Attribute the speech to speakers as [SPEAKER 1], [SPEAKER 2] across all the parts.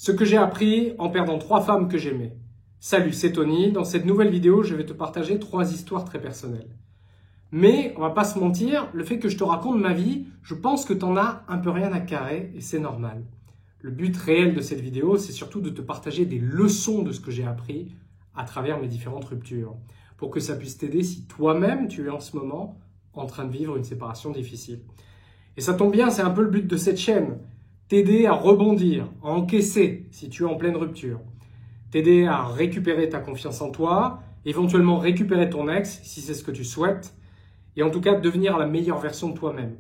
[SPEAKER 1] Ce que j'ai appris en perdant 3 femmes que j'aimais. Salut, c'est Tony. Dans cette nouvelle vidéo, je vais te partager 3 histoires très personnelles. Mais, on va pas se mentir, le fait que je te raconte ma vie, je pense que t'en as un peu rien à carrer et c'est normal. Le but réel de cette vidéo, c'est surtout de te partager des leçons de ce que j'ai appris à travers mes différentes ruptures, pour que ça puisse t'aider si toi-même tu es en ce moment en train de vivre une séparation difficile. Et ça tombe bien, c'est un peu le but de cette chaîne. T'aider à rebondir, à encaisser si tu es en pleine rupture. T'aider à récupérer ta confiance en toi, éventuellement récupérer ton ex si c'est ce que tu souhaites, et en tout cas devenir la meilleure version de toi-même.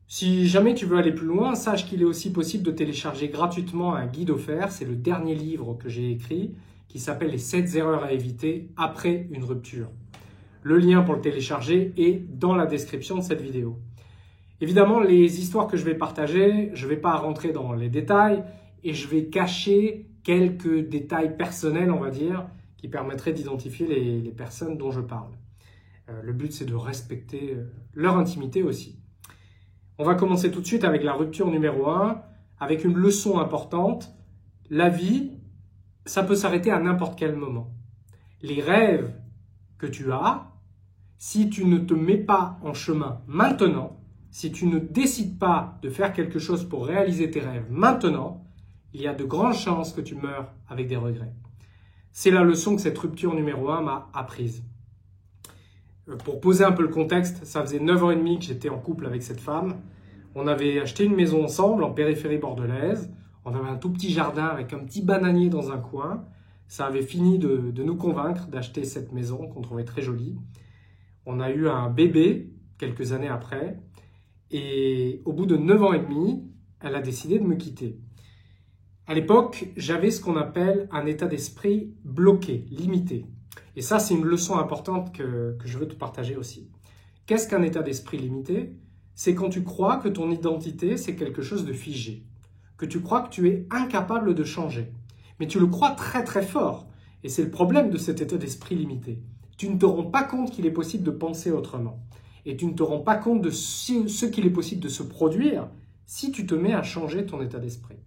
[SPEAKER 1] Si jamais tu veux aller plus loin, sache qu'il est aussi possible de télécharger gratuitement un guide offert. C'est le dernier livre que j'ai écrit qui s'appelle les 7 erreurs à éviter après une rupture. Le lien pour le télécharger est dans la description de cette vidéo. Évidemment, les histoires que je vais partager, je ne vais pas rentrer dans les détails et je vais cacher quelques détails personnels, on va dire, qui permettraient d'identifier les personnes dont je parle. Le but, c'est de respecter leur intimité aussi. On va commencer tout de suite avec la rupture numéro 1, avec une leçon importante. La vie, ça peut s'arrêter à n'importe quel moment. Les rêves que tu as, si tu ne te mets pas en chemin maintenant, si tu ne décides pas de faire quelque chose pour réaliser tes rêves maintenant, il y a de grandes chances que tu meurs avec des regrets. C'est la leçon que cette rupture numéro 1 m'a apprise. Pour poser un peu le contexte, ça faisait 9 ans et demi que j'étais en couple avec cette femme. On avait acheté une maison ensemble en périphérie bordelaise. On avait un tout petit jardin avec un petit bananier dans un coin. Ça avait fini de nous convaincre d'acheter cette maison qu'on trouvait très jolie. On a eu un bébé quelques années après. Et au bout de 9 ans et demi, elle a décidé de me quitter. À l'époque, j'avais ce qu'on appelle un état d'esprit bloqué, limité. Et ça, c'est une leçon importante que je veux te partager aussi. Qu'est-ce qu'un état d'esprit limité? C'est quand tu crois que ton identité, c'est quelque chose de figé. Que tu crois que tu es incapable de changer. Mais tu le crois très très fort. Et c'est le problème de cet état d'esprit limité. Tu ne te rends pas compte qu'il est possible de penser autrement. Et tu ne te rends pas compte de ce qu'il est possible de se produire si tu te mets à changer ton état d'esprit.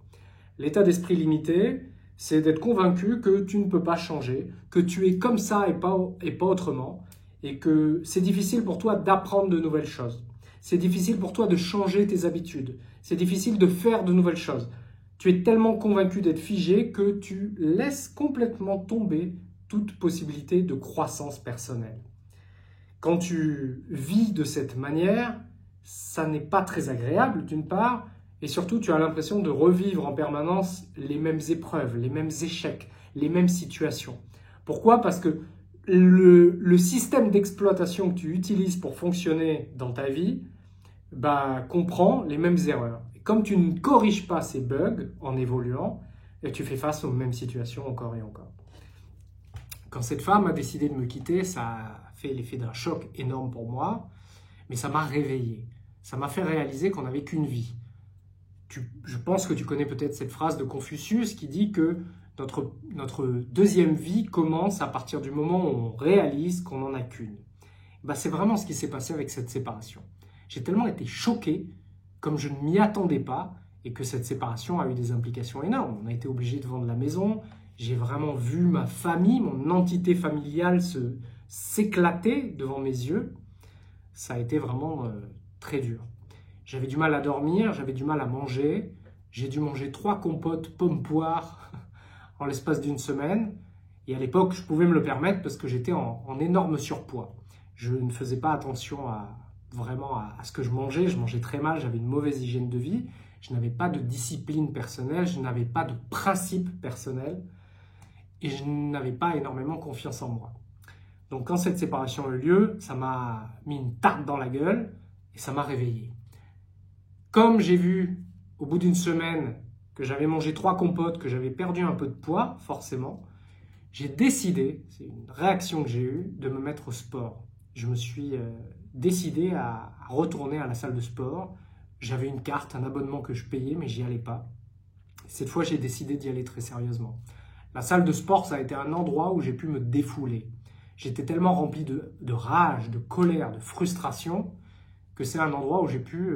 [SPEAKER 1] L'état d'esprit limité, c'est d'être convaincu que tu ne peux pas changer, que tu es comme ça et pas autrement, et que c'est difficile pour toi d'apprendre de nouvelles choses. C'est difficile pour toi de changer tes habitudes. C'est difficile de faire de nouvelles choses. Tu es tellement convaincu d'être figé que tu laisses complètement tomber toute possibilité de croissance personnelle. Quand tu vis de cette manière, ça n'est pas très agréable d'une part, et surtout tu as l'impression de revivre en permanence les mêmes épreuves, les mêmes échecs, les mêmes situations. Pourquoi? Parce que le système d'exploitation que tu utilises pour fonctionner dans ta vie comprend les mêmes erreurs. Et comme tu ne corriges pas ces bugs en évoluant, tu fais face aux mêmes situations encore et encore. Quand cette femme a décidé de me quitter, ça a fait l'effet d'un choc énorme pour moi, mais ça m'a réveillé. Ça m'a fait réaliser qu'on n'avait qu'une vie. Je pense que tu connais peut-être cette phrase de Confucius qui dit que notre deuxième vie commence à partir du moment où on réalise qu'on n'en a qu'une. C'est vraiment ce qui s'est passé avec cette séparation. J'ai tellement été choqué, comme je ne m'y attendais pas, et que cette séparation a eu des implications énormes. On a été obligé de vendre la maison. J'ai vraiment vu ma famille, mon entité familiale s'éclater devant mes yeux. Ça a été vraiment très dur. J'avais du mal à dormir, j'avais du mal à manger. J'ai dû manger 3 compotes pommes-poires en l'espace d'une semaine. Et à l'époque, je pouvais me le permettre parce que j'étais en énorme surpoids. Je ne faisais pas attention vraiment à ce que je mangeais très mal, j'avais une mauvaise hygiène de vie. Je n'avais pas de discipline personnelle, je n'avais pas de principe personnel. Et je n'avais pas énormément confiance en moi. Donc quand cette séparation a eu lieu, ça m'a mis une tarte dans la gueule et ça m'a réveillé. Comme j'ai vu au bout d'une semaine que j'avais mangé 3 compotes, que j'avais perdu un peu de poids, forcément, j'ai décidé, c'est une réaction que j'ai eue, de me mettre au sport. Je me suis décidé à retourner à la salle de sport. J'avais une carte, un abonnement que je payais, mais j'y allais pas. Cette fois, j'ai décidé d'y aller très sérieusement. La salle de sport, ça a été un endroit où j'ai pu me défouler. J'étais tellement rempli de rage, de colère, de frustration, que c'est un endroit où j'ai pu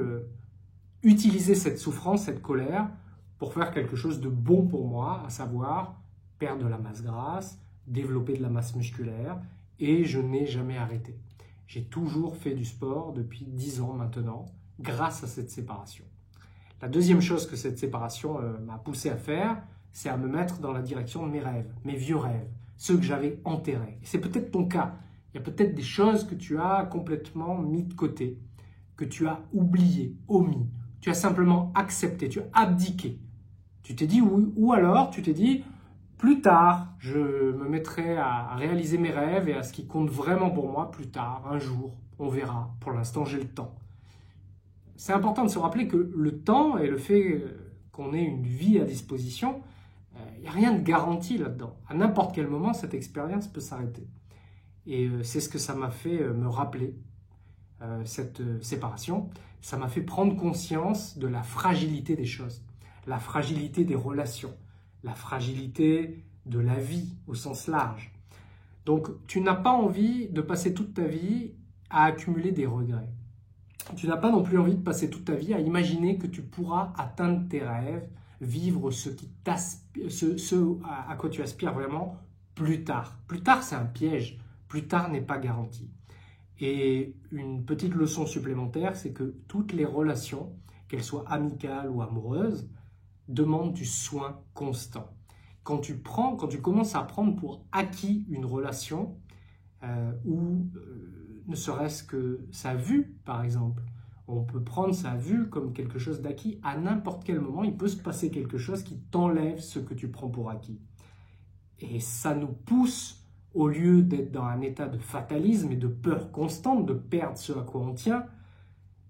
[SPEAKER 1] utiliser cette souffrance, cette colère, pour faire quelque chose de bon pour moi, à savoir perdre de la masse grasse, développer de la masse musculaire, et je n'ai jamais arrêté. J'ai toujours fait du sport depuis 10 ans maintenant, grâce à cette séparation. La deuxième chose que cette séparation m'a poussé à faire, c'est à me mettre dans la direction de mes rêves, mes vieux rêves, ceux que j'avais enterrés. Et c'est peut-être ton cas. Il y a peut-être des choses que tu as complètement mis de côté, que tu as oublié, omis. Tu as simplement accepté, tu as abdiqué. Tu t'es dit oui, ou alors tu t'es dit plus tard, je me mettrai à réaliser mes rêves et à ce qui compte vraiment pour moi plus tard, un jour, on verra. Pour l'instant, j'ai le temps. C'est important de se rappeler que le temps et le fait qu'on ait une vie à disposition, il n'y a rien de garanti là-dedans. À n'importe quel moment, cette expérience peut s'arrêter. Et c'est ce que ça m'a fait me rappeler, cette séparation. Ça m'a fait prendre conscience de la fragilité des choses, la fragilité des relations, la fragilité de la vie au sens large. Donc, tu n'as pas envie de passer toute ta vie à accumuler des regrets. Tu n'as pas non plus envie de passer toute ta vie à imaginer que tu pourras atteindre tes rêves, vivre ce à quoi tu aspires vraiment plus tard. Plus tard, c'est un piège. Plus tard n'est pas garanti. Et une petite leçon supplémentaire, c'est que toutes les relations, qu'elles soient amicales ou amoureuses, demandent du soin constant. Quand tu commences à prendre pour acquis une relation, ou ne serait-ce que sa vue, par exemple. On peut prendre sa vue comme quelque chose d'acquis. À n'importe quel moment, il peut se passer quelque chose qui t'enlève ce que tu prends pour acquis. Et ça nous pousse, au lieu d'être dans un état de fatalisme et de peur constante, de perdre ce à quoi on tient,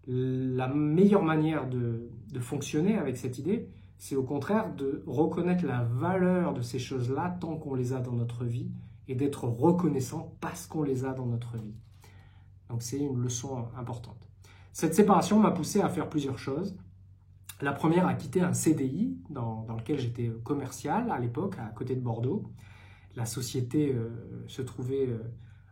[SPEAKER 1] la meilleure manière de fonctionner avec cette idée, c'est au contraire de reconnaître la valeur de ces choses-là tant qu'on les a dans notre vie, et d'être reconnaissant parce qu'on les a dans notre vie. Donc c'est une leçon importante. Cette séparation m'a poussé à faire plusieurs choses. La première, à quitter un CDI dans lequel j'étais commercial à l'époque, à côté de Bordeaux. La société se trouvait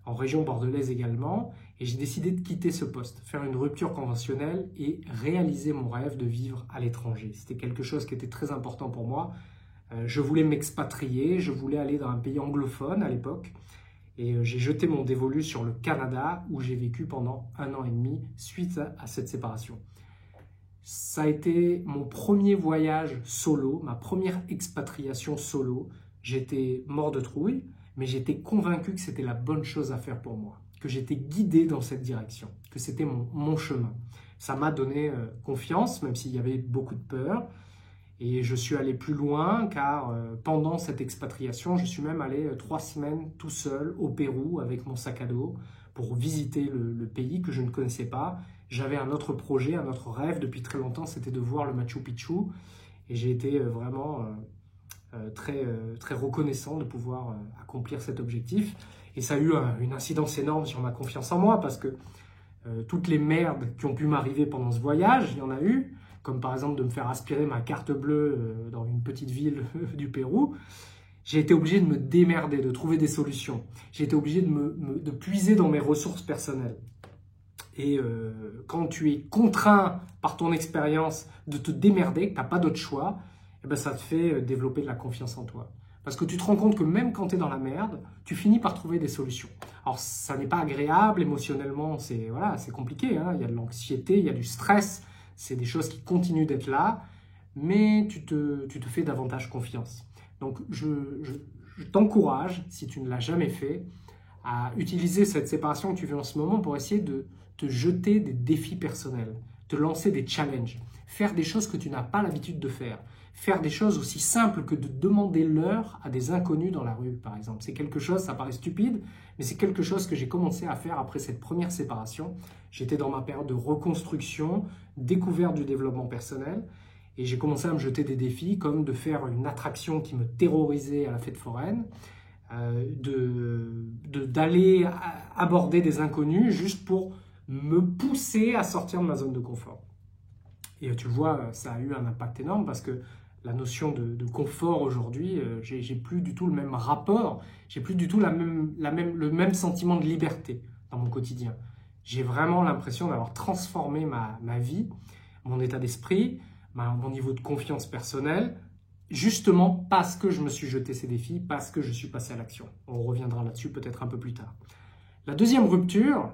[SPEAKER 1] en région bordelaise également, et j'ai décidé de quitter ce poste, faire une rupture conventionnelle et réaliser mon rêve de vivre à l'étranger. C'était quelque chose qui était très important pour moi. Je voulais m'expatrier, je voulais aller dans un pays anglophone à l'époque, et j'ai jeté mon dévolu sur le Canada où j'ai vécu pendant 1 an et demi suite à cette séparation. Ça a été mon premier voyage solo, ma première expatriation solo. J'étais mort de trouille, mais j'étais convaincu que c'était la bonne chose à faire pour moi, que j'étais guidé dans cette direction, que c'était mon chemin. Ça m'a donné confiance, même s'il y avait beaucoup de peur. Et je suis allé plus loin car pendant cette expatriation, je suis même allé 3 semaines tout seul au Pérou avec mon sac à dos pour visiter le pays que je ne connaissais pas. J'avais un autre projet, un autre rêve depuis très longtemps, c'était de voir le Machu Picchu. Et j'ai été vraiment très reconnaissant de pouvoir accomplir cet objectif. Et ça a eu une incidence énorme sur ma confiance en moi parce que toutes les merdes qui ont pu m'arriver pendant ce voyage, il y en a eu, comme par exemple de me faire aspirer ma carte bleue dans une petite ville du Pérou. J'ai été obligé de me démerder, de trouver des solutions. J'ai été obligé de puiser dans mes ressources personnelles. Et quand tu es contraint par ton expérience de te démerder, que tu n'as pas d'autre choix, eh ben ça te fait développer de la confiance en toi. Parce que tu te rends compte que même quand tu es dans la merde, tu finis par trouver des solutions. Alors ça n'est pas agréable, émotionnellement, c'est compliqué, hein. Il y a de l'anxiété, il y a du stress, c'est des choses qui continuent d'être là, mais tu te fais davantage confiance. Donc je t'encourage, si tu ne l'as jamais fait, à utiliser cette séparation que tu vis en ce moment pour essayer de te jeter des défis personnels, te lancer des challenges, faire des choses que tu n'as pas l'habitude de faire des choses aussi simples que de demander l'heure à des inconnus dans la rue, par exemple. C'est quelque chose, ça paraît stupide, mais c'est quelque chose que j'ai commencé à faire après cette première séparation. J'étais dans ma période de reconstruction, découverte du développement personnel, et j'ai commencé à me jeter des défis, comme de faire une attraction qui me terrorisait à la fête foraine, d'aller aborder des inconnus juste pour me pousser à sortir de ma zone de confort. Et tu vois, ça a eu un impact énorme parce que la notion de confort aujourd'hui, j'ai plus du tout le même rapport, j'ai plus du tout le même sentiment de liberté dans mon quotidien. J'ai vraiment l'impression d'avoir transformé ma vie, mon état d'esprit, mon niveau de confiance personnelle, justement parce que je me suis jeté ces défis, parce que je suis passé à l'action. On reviendra là-dessus peut-être un peu plus tard. La deuxième rupture,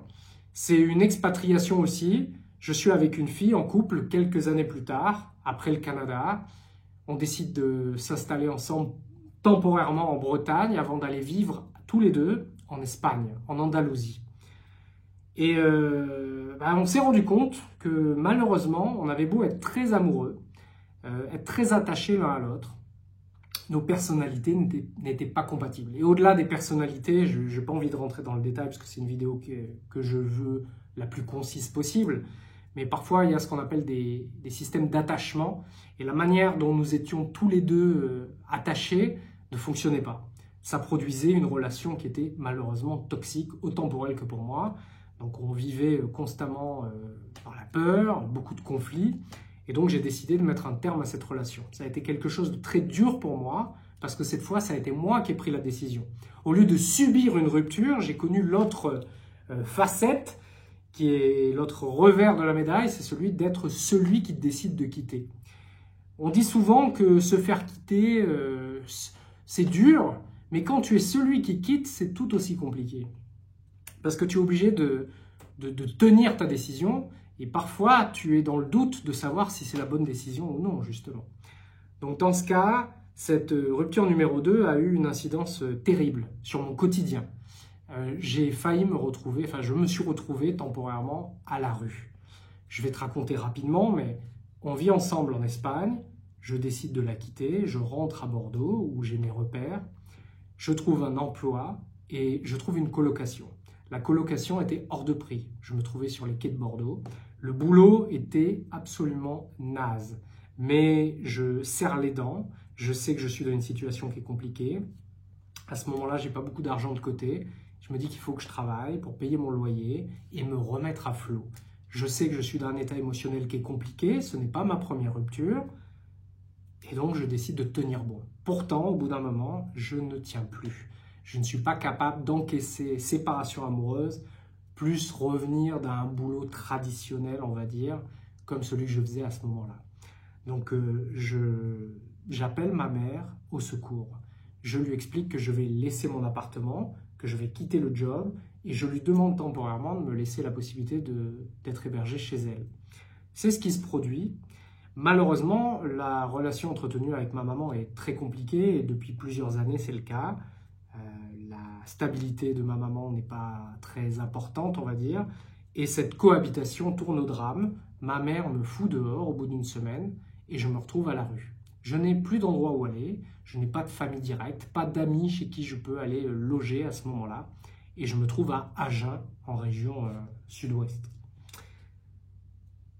[SPEAKER 1] c'est une expatriation aussi. Je suis avec une fille en couple quelques années plus tard, après le Canada. On décide de s'installer ensemble temporairement en Bretagne avant d'aller vivre tous les deux en Espagne, en Andalousie. Et on s'est rendu compte que malheureusement, on avait beau être très amoureux, être très attachés l'un à l'autre, nos personnalités n'étaient pas compatibles. Et au-delà des personnalités, je n'ai pas envie de rentrer dans le détail parce que c'est une vidéo que je veux la plus concise possible, mais parfois il y a ce qu'on appelle des systèmes d'attachement, et la manière dont nous étions tous les deux attachés ne fonctionnait pas. Ça produisait une relation qui était malheureusement toxique, autant pour elle que pour moi. Donc on vivait constamment dans la peur, beaucoup de conflits, et donc j'ai décidé de mettre un terme à cette relation. Ça a été quelque chose de très dur pour moi, parce que cette fois, ça a été moi qui ai pris la décision. Au lieu de subir une rupture, j'ai connu l'autre facette, qui est l'autre revers de la médaille, c'est celui d'être celui qui décide de quitter. On dit souvent que se faire quitter, c'est dur, mais quand tu es celui qui quitte, c'est tout aussi compliqué. Parce que tu es obligé de tenir ta décision, et parfois tu es dans le doute de savoir si c'est la bonne décision ou non, justement. Donc dans ce cas, cette rupture numéro 2 a eu une incidence terrible sur mon quotidien. J'ai failli me retrouver, enfin je me suis retrouvé temporairement à la rue. Je vais te raconter rapidement, mais on vit ensemble en Espagne, je décide de la quitter, je rentre à Bordeaux où j'ai mes repères, je trouve un emploi et je trouve une colocation. La colocation était hors de prix. Je me trouvais sur les quais de Bordeaux. Le boulot était absolument naze. Mais je serre les dents. Je sais que je suis dans une situation qui est compliquée. À ce moment-là, je n'ai pas beaucoup d'argent de côté. Je me dis qu'il faut que je travaille pour payer mon loyer et me remettre à flot. Je sais que je suis dans un état émotionnel qui est compliqué. Ce n'est pas ma première rupture. Et donc, je décide de tenir bon. Pourtant, au bout d'un moment, je ne tiens plus. Je ne suis pas capable d'encaisser séparation amoureuse, plus revenir d'un boulot traditionnel, on va dire, comme celui que je faisais à ce moment-là. Donc, j'appelle ma mère au secours. Je lui explique que je vais laisser mon appartement, que je vais quitter le job, et je lui demande temporairement de me laisser la possibilité d'être hébergé chez elle. C'est ce qui se produit. Malheureusement, la relation entretenue avec ma maman est très compliquée, et depuis plusieurs années, c'est le cas. La stabilité de ma maman n'est pas très importante, on va dire, et cette cohabitation tourne au drame. Ma mère me fout dehors au bout d'une semaine et je me retrouve à la rue. Je n'ai plus d'endroit où aller, je n'ai pas de famille directe, pas d'amis chez qui je peux aller loger à ce moment-là, et je me trouve à Agen, en région sud-ouest.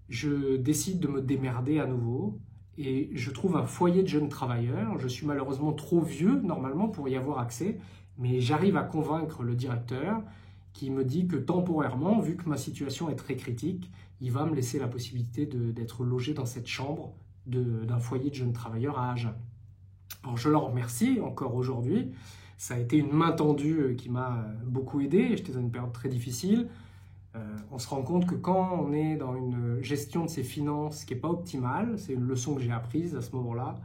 [SPEAKER 1] Je décide de me démerder à nouveau et je trouve un foyer de jeunes travailleurs. Je suis malheureusement trop vieux normalement pour y avoir accès, mais j'arrive à convaincre le directeur qui me dit que temporairement, vu que ma situation est très critique, il va me laisser la possibilité d'être logé dans cette chambre d'un foyer de jeunes travailleurs à Agen. Alors je leur remercie encore aujourd'hui. Ça a été une main tendue qui m'a beaucoup aidé. J'étais dans une période très difficile. On se rend compte que quand on est dans une gestion de ses finances qui n'est pas optimale, c'est une leçon que j'ai apprise à ce moment-là,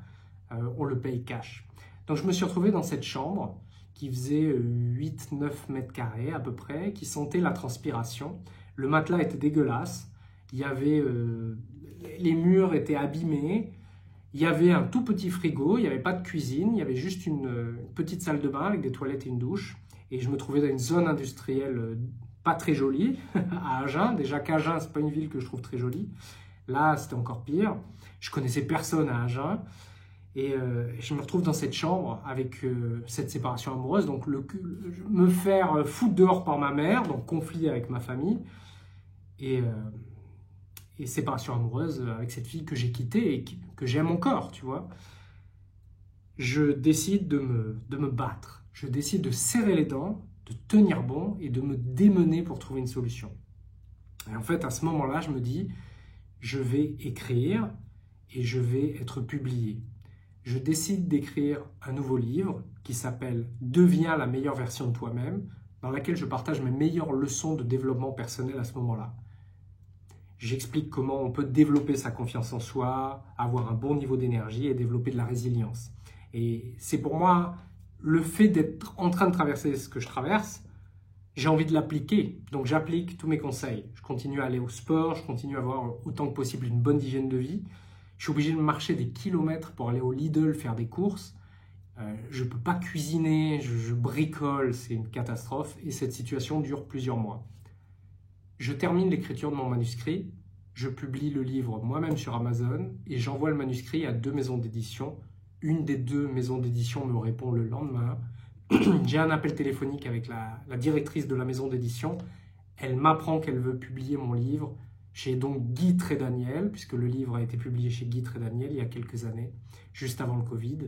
[SPEAKER 1] on le paye cash. Donc je me suis retrouvé dans cette chambre qui faisait 8-9 mètres carrés à peu près, qui sentait la transpiration. Le matelas était dégueulasse, il y avait, les murs étaient abîmés, il y avait un tout petit frigo, il n'y avait pas de cuisine, il y avait juste une petite salle de bain avec des toilettes et une douche. Et je me trouvais dans une zone industrielle pas très jolie, à Agen. Déjà qu'Agen, ce n'est pas une ville que je trouve très jolie. Là, c'était encore pire. Je connaissais personne à Agen. Et je me retrouve dans cette chambre avec cette séparation amoureuse. Donc, me faire foutre dehors par ma mère, donc conflit avec ma famille. Et séparation amoureuse avec cette fille que j'ai quittée et que j'aime encore, tu vois. Je décide de me battre. Je décide de serrer les dents, de tenir bon et de me démener pour trouver une solution. Et en fait, à ce moment-là, je me dis, je vais écrire et je vais être publié. Je décide d'écrire un nouveau livre qui s'appelle « Deviens la meilleure version de toi-même », dans laquelle je partage mes meilleures leçons de développement personnel à ce moment-là. J'explique comment on peut développer sa confiance en soi, avoir un bon niveau d'énergie et développer de la résilience. Et c'est pour moi le fait d'être en train de traverser ce que je traverse, j'ai envie de l'appliquer. Donc j'applique tous mes conseils. Je continue à aller au sport, je continue à avoir autant que possible une bonne hygiène de vie. Je suis obligé de marcher des kilomètres pour aller au Lidl faire des courses. Je ne peux pas cuisiner, je bricole, c'est une catastrophe. Et cette situation dure plusieurs mois. Je termine l'écriture de mon manuscrit, je publie le livre moi-même sur Amazon et j'envoie le manuscrit à 2 maisons d'édition. Une des 2 maisons d'édition me répond le lendemain. J'ai un appel téléphonique avec la directrice de la maison d'édition. Elle m'apprend qu'elle veut publier mon livre chez donc Guy Trédaniel, puisque le livre a été publié chez Guy Trédaniel il y a quelques années, juste avant le Covid.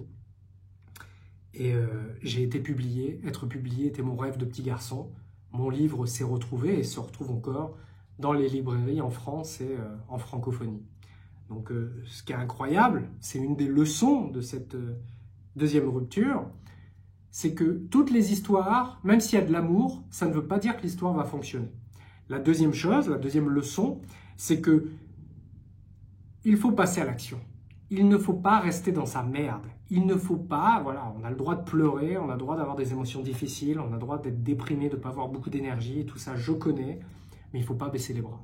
[SPEAKER 1] Et j'ai été publié. Être publié était mon rêve de petit garçon. Mon livre s'est retrouvé et se retrouve encore dans les librairies en France et en francophonie. Donc ce qui est incroyable, c'est une des leçons de cette deuxième rupture, c'est que toutes les histoires, même s'il y a de l'amour, ça ne veut pas dire que l'histoire va fonctionner. La deuxième chose, la deuxième leçon, c'est que il faut passer à l'action. Il ne faut pas rester dans sa merde. Il ne faut pas, voilà, on a le droit de pleurer, on a le droit d'avoir des émotions difficiles, on a le droit d'être déprimé, de ne pas avoir beaucoup d'énergie, et tout ça, je connais, mais il ne faut pas baisser les bras.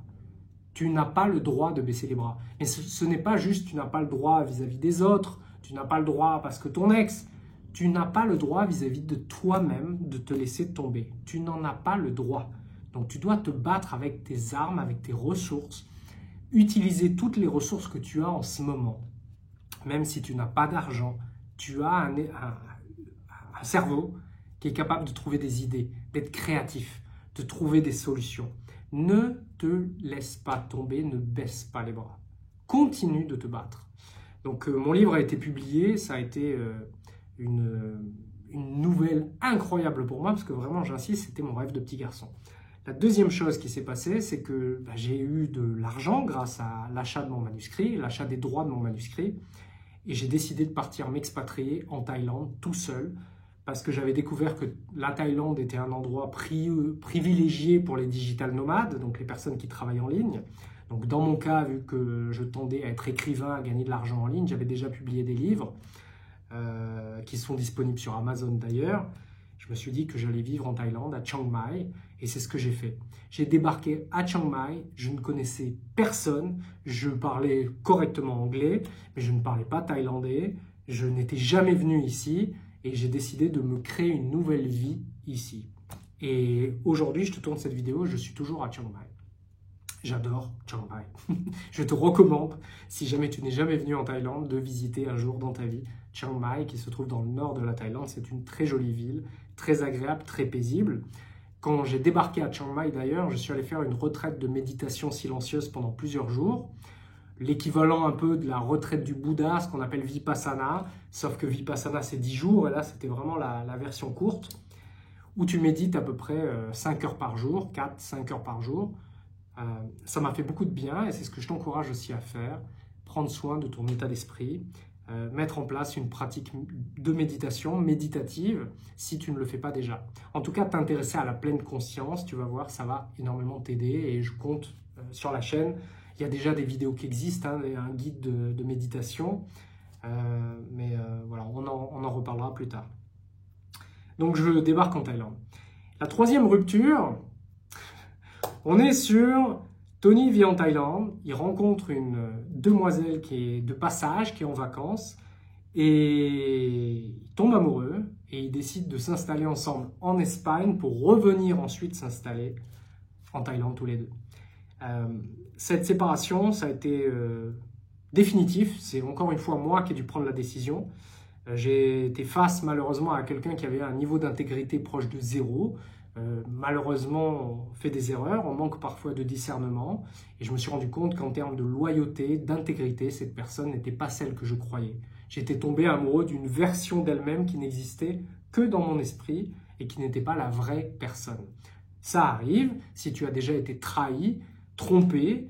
[SPEAKER 1] Tu n'as pas le droit de baisser les bras. Mais ce n'est pas juste, tu n'as pas le droit vis-à-vis des autres, tu n'as pas le droit parce que ton ex, tu n'as pas le droit vis-à-vis de toi-même de te laisser tomber. Tu n'en as pas le droit. Donc tu dois te battre avec tes armes, avec tes ressources, utiliser toutes les ressources que tu as en ce moment. Même si tu n'as pas d'argent, tu as un cerveau qui est capable de trouver des idées, d'être créatif, de trouver des solutions. Ne te laisse pas tomber, ne baisse pas les bras. Continue de te battre. Donc mon livre a été publié, ça a été une nouvelle incroyable pour moi, parce que vraiment, j'insiste, c'était mon rêve de petit garçon. La deuxième chose qui s'est passée, c'est que j'ai eu de l'argent grâce à l'achat de mon manuscrit, l'achat des droits de mon manuscrit, et j'ai décidé de partir m'expatrier en Thaïlande tout seul, parce que j'avais découvert que la Thaïlande était un endroit privilégié pour les digital nomades, donc les personnes qui travaillent en ligne. Donc dans mon cas, vu que je tendais à être écrivain, à gagner de l'argent en ligne, j'avais déjà publié des livres qui sont disponibles sur Amazon d'ailleurs. Je me suis dit que j'allais vivre en Thaïlande, à Chiang Mai, et c'est ce que j'ai fait. J'ai débarqué à Chiang Mai, je ne connaissais personne, je parlais correctement anglais, mais je ne parlais pas thaïlandais, je n'étais jamais venu ici, et j'ai décidé de me créer une nouvelle vie ici. Et aujourd'hui, je te tourne cette vidéo, je suis toujours à Chiang Mai. J'adore Chiang Mai. Je te recommande, si jamais tu n'es jamais venu en Thaïlande, de visiter un jour dans ta vie Chiang Mai, qui se trouve dans le nord de la Thaïlande. C'est une très jolie ville, très agréable, très paisible. Quand j'ai débarqué à Chiang Mai d'ailleurs, je suis allé faire une retraite de méditation silencieuse pendant plusieurs jours. L'équivalent un peu de la retraite du Bouddha, ce qu'on appelle Vipassana, sauf que Vipassana c'est 10 jours, et là c'était vraiment la version courte, où tu médites à peu près 5 heures par jour, 4-5 heures par jour. Ça m'a fait beaucoup de bien, et c'est ce que je t'encourage aussi à faire, prendre soin de ton état d'esprit, mettre en place une pratique de méditation méditative si tu ne le fais pas déjà. En tout cas, t'intéresser à la pleine conscience, tu vas voir, ça va énormément t'aider, et je compte sur la chaîne. Il y a déjà des vidéos qui existent, hein, un guide de méditation, mais voilà, on en reparlera plus tard. Donc je débarque en Thaïlande. La troisième rupture, on est sur Tony vit en Thaïlande, il rencontre une demoiselle qui est de passage, qui est en vacances, et il tombe amoureux, et ils décident de s'installer ensemble en Espagne pour revenir ensuite s'installer en Thaïlande tous les deux. Cette séparation, ça a été définitif. C'est encore une fois moi qui ai dû prendre la décision. J'ai été face malheureusement à quelqu'un qui avait un niveau d'intégrité proche de 0. Malheureusement, on fait des erreurs, on manque parfois de discernement. Et je me suis rendu compte qu'en termes de loyauté, d'intégrité, cette personne n'était pas celle que je croyais. J'étais tombé amoureux d'une version d'elle-même qui n'existait que dans mon esprit et qui n'était pas la vraie personne. Ça arrive si tu as déjà été trahi, trompé,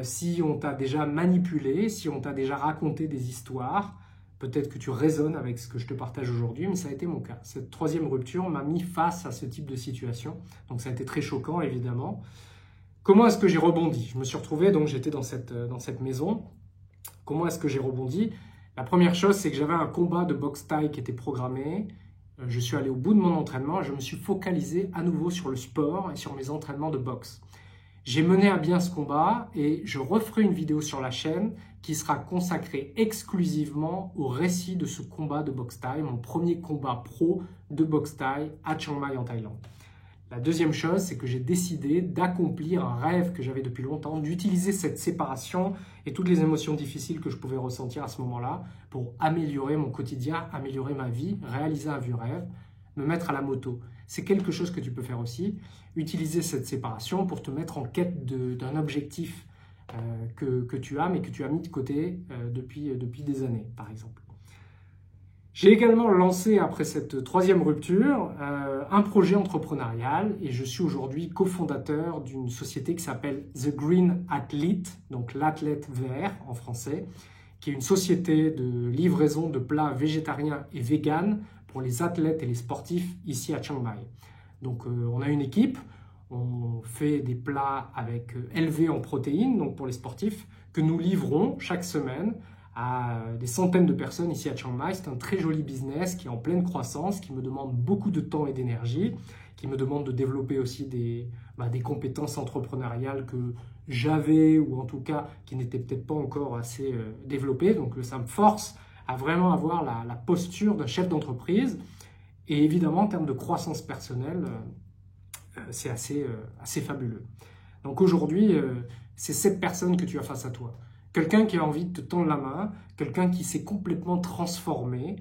[SPEAKER 1] si on t'a déjà manipulé, si on t'a déjà raconté des histoires. Peut-être que tu résonnes avec ce que je te partage aujourd'hui, mais ça a été mon cas. Cette troisième rupture m'a mis face à ce type de situation. Donc ça a été très choquant, évidemment. Comment est-ce que j'ai rebondi? Je me suis retrouvé, donc j'étais dans cette maison. Comment est-ce que j'ai rebondi? La première chose, c'est que j'avais un combat de boxe thaï qui était programmé. Je suis allé au bout de mon entraînement et je me suis focalisé à nouveau sur le sport et sur mes entraînements de boxe. J'ai mené à bien ce combat et je referai une vidéo sur la chaîne qui sera consacrée exclusivement au récit de ce combat de boxe thaï, mon premier combat pro de boxe thaï à Chiang Mai en Thaïlande. La deuxième chose, c'est que j'ai décidé d'accomplir un rêve que j'avais depuis longtemps, d'utiliser cette séparation et toutes les émotions difficiles que je pouvais ressentir à ce moment-là pour améliorer mon quotidien, améliorer ma vie, réaliser un vieux rêve, me mettre à la moto. C'est quelque chose que tu peux faire aussi, utiliser cette séparation pour te mettre en quête d'un objectif que tu as, mais que tu as mis de côté depuis des années, par exemple. J'ai également lancé, après cette troisième rupture, un projet entrepreneurial et je suis aujourd'hui cofondateur d'une société qui s'appelle The Green Athlete, donc l'athlète vert en français, qui est une société de livraison de plats végétariens et véganes pour les athlètes et les sportifs ici à Chiang Mai. Donc on a une équipe, on fait des plats élevés en protéines, donc pour les sportifs, que nous livrons chaque semaine à des centaines de personnes ici à Chiang Mai. C'est un très joli business qui est en pleine croissance, qui me demande beaucoup de temps et d'énergie, qui me demande de développer aussi des compétences entrepreneuriales que j'avais ou en tout cas qui n'étaient peut-être pas encore assez développées. Donc ça me force à vraiment avoir la posture d'un chef d'entreprise. Et évidemment, en termes de croissance personnelle, c'est assez fabuleux. Donc aujourd'hui, c'est cette personne que tu as face à toi. Quelqu'un qui a envie de te tendre la main, quelqu'un qui s'est complètement transformé.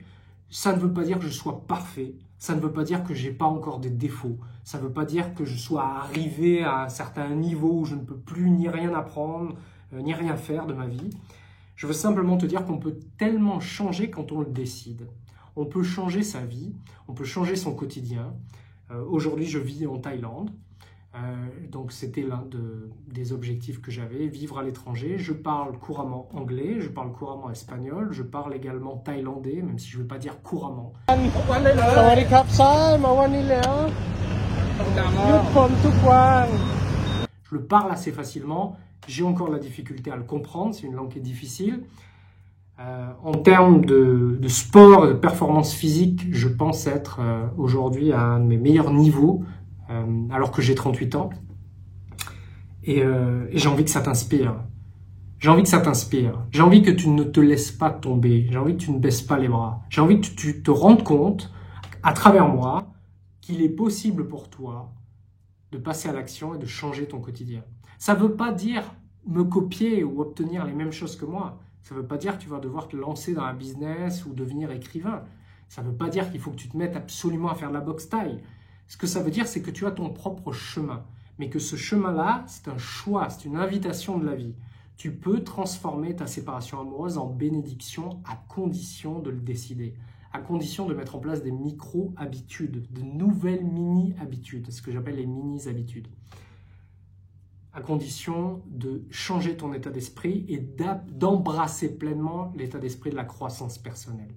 [SPEAKER 1] Ça ne veut pas dire que je sois parfait, ça ne veut pas dire que je n'ai pas encore des défauts, ça ne veut pas dire que je sois arrivé à un certain niveau où je ne peux plus ni rien apprendre, ni rien faire de ma vie. Je veux simplement te dire qu'on peut tellement changer quand on le décide. On peut changer sa vie, on peut changer son quotidien. Aujourd'hui, je vis en Thaïlande. Donc c'était l'un des objectifs que j'avais, vivre à l'étranger. Je parle couramment anglais, je parle couramment espagnol, je parle également thaïlandais, même si je ne veux pas dire couramment. Je le parle assez facilement, j'ai encore la difficulté à le comprendre, c'est une langue qui est difficile. En termes de sport, de performance physique, je pense être aujourd'hui à un de mes meilleurs niveaux, alors que j'ai 38 ans. Et j'ai envie que ça t'inspire. J'ai envie que ça t'inspire. J'ai envie que tu ne te laisses pas tomber. J'ai envie que tu ne baisses pas les bras. J'ai envie que tu te rendes compte, à travers moi, qu'il est possible pour toi de passer à l'action et de changer ton quotidien. Ça ne veut pas dire me copier ou obtenir les mêmes choses que moi. Ça ne veut pas dire que tu vas devoir te lancer dans un business ou devenir écrivain. Ça ne veut pas dire qu'il faut que tu te mettes absolument à faire de la boxe thaï. Ce que ça veut dire, c'est que tu as ton propre chemin. Mais que ce chemin-là, c'est un choix, c'est une invitation de la vie. Tu peux transformer ta séparation amoureuse en bénédiction à condition de le décider. À condition de mettre en place des micro-habitudes, de nouvelles mini-habitudes, ce que j'appelle les mini-habitudes. À condition de changer ton état d'esprit et d'embrasser pleinement l'état d'esprit de la croissance personnelle.